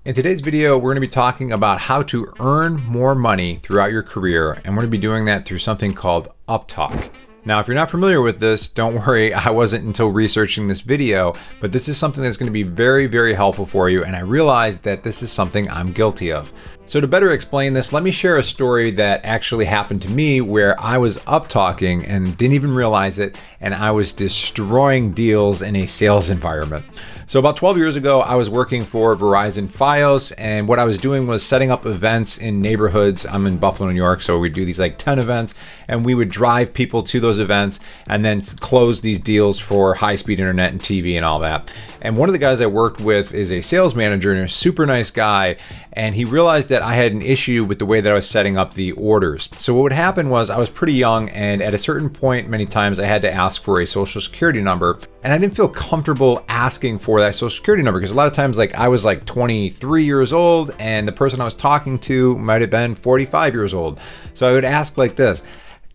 In today's video, we're going to be talking about how to earn more money throughout your career, and we're going to be doing that through something called Uptalk. Now, if you're not familiar with this, don't worry, I wasn't until researching this video, but this is something that's going to be very, very helpful for you, and I realized that this is something I'm guilty of. So to better explain this, let me share a story that actually happened to me where I was uptalking and didn't even realize it, and I was destroying deals in a sales environment. So about 12 years ago, I was working for Verizon Fios, and what I was doing was setting up events in neighborhoods. I'm in Buffalo, New York, so we'd do these like 10 events, and we would drive people to those events and then close these deals for high-speed internet and TV and all that. And one of the guys I worked with is a sales manager and a super nice guy, and he realized that I had an issue with the way that I was setting up the orders. So what would happen was I was pretty young, and at a certain point, many times I had to ask for a social security number, and I didn't feel comfortable asking for that social security number because a lot of times I was 23 years old and the person I was talking to might have been 45 years old. So I would ask like this,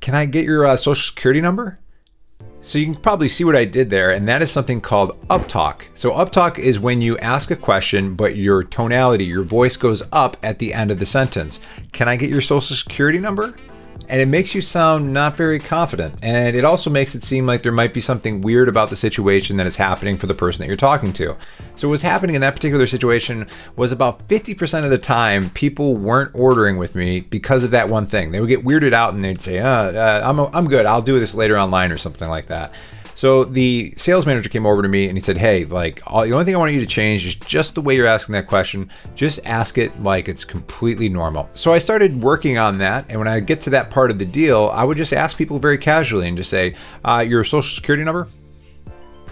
can I get your social security number? So you can probably see what I did there, and that is something called Uptalk. So Uptalk is when you ask a question, but your tonality, your voice goes up at the end of the sentence. Can I get your social security number? And it makes you sound not very confident. And it also makes it seem like there might be something weird about the situation that is happening for the person that you're talking to. So what's happening in that particular situation was about 50% of the time, people weren't ordering with me because of that one thing. They would get weirded out and they'd say, I'm good. I'll do this later online or something like that. So the sales manager came over to me and he said, hey, the only thing I want you to change is just the way you're asking that question. Just ask it like it's completely normal. So I started working on that. And when I get to that part of the deal, I would just ask people very casually and just say, your social security number?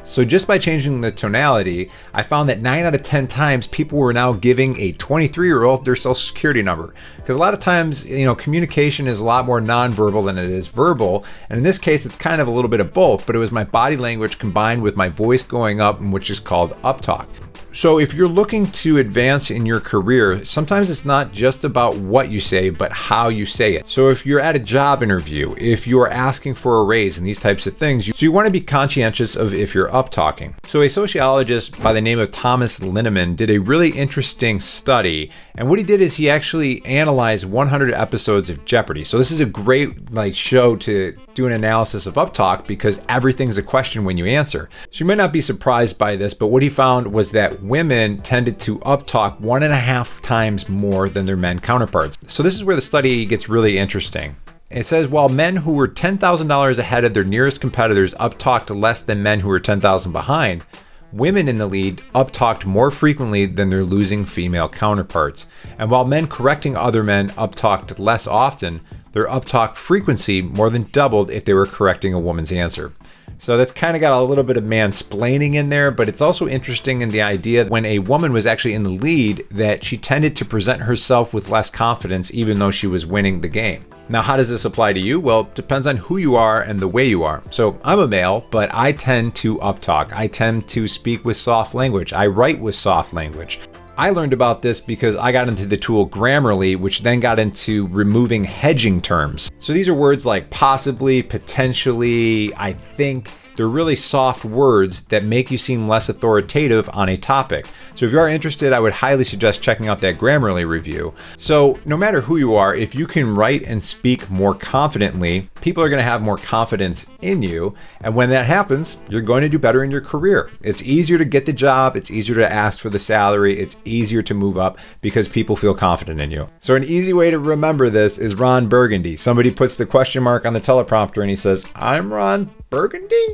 So just by changing the tonality, I found that 9 out of 10 times people were now giving a 23-year-old their social security number. Because a lot of times, communication is a lot more nonverbal than it is verbal. And in this case, it's kind of a little bit of both, but it was my body language combined with my voice going up, which is called Uptalk. So if you're looking to advance in your career, sometimes it's not just about what you say, but how you say it. So if you're at a job interview, if you're asking for a raise and these types of things, so you want to be conscientious of if you're uptalking. So a sociologist by the name of Thomas Linneman did a really interesting study. And what he did is he actually analyzed 100 episodes of Jeopardy. So this is a great show to do an analysis of uptalk because everything's a question when you answer. So you might not be surprised by this, but what he found was that women tended to uptalk 1.5 times more than their men counterparts. So this is where the study gets really interesting. It says while men who were $10,000 ahead of their nearest competitors uptalked less than men who were 10,000 behind, women in the lead uptalked more frequently than their losing female counterparts. And while men correcting other men uptalked less often, their uptalk frequency more than doubled if they were correcting a woman's answer. So that's kind of got a little bit of mansplaining in there, but it's also interesting in the idea when a woman was actually in the lead that she tended to present herself with less confidence even though she was winning the game. Now, how does this apply to you? Well, it depends on who you are and the way you are. So I'm a male, but I tend to uptalk. I tend to speak with soft language. I write with soft language. I learned about this because I got into the tool Grammarly, which then got into removing hedging terms. So these are words like possibly, potentially, I think. They're really soft words that make you seem less authoritative on a topic. So if you are interested, I would highly suggest checking out that Grammarly review. So no matter who you are, if you can write and speak more confidently, people are going to have more confidence in you. And when that happens, you're going to do better in your career. It's easier to get the job. It's easier to ask for the salary. It's easier to move up because people feel confident in you. So an easy way to remember this is Ron Burgundy. Somebody puts the question mark on the teleprompter and he says, I'm Ron Burgundy?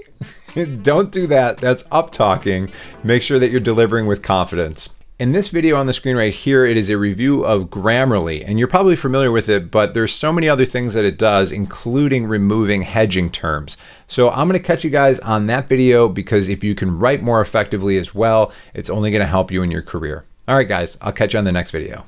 Don't do that. That's uptalking. Make sure that you're delivering with confidence. In this video on the screen right here, it is a review of Grammarly, and you're probably familiar with it, but there's so many other things that it does, including removing hedging terms. So I'm going to catch you guys on that video because if you can write more effectively as well, it's only going to help you in your career. All right, guys, I'll catch you on the next video.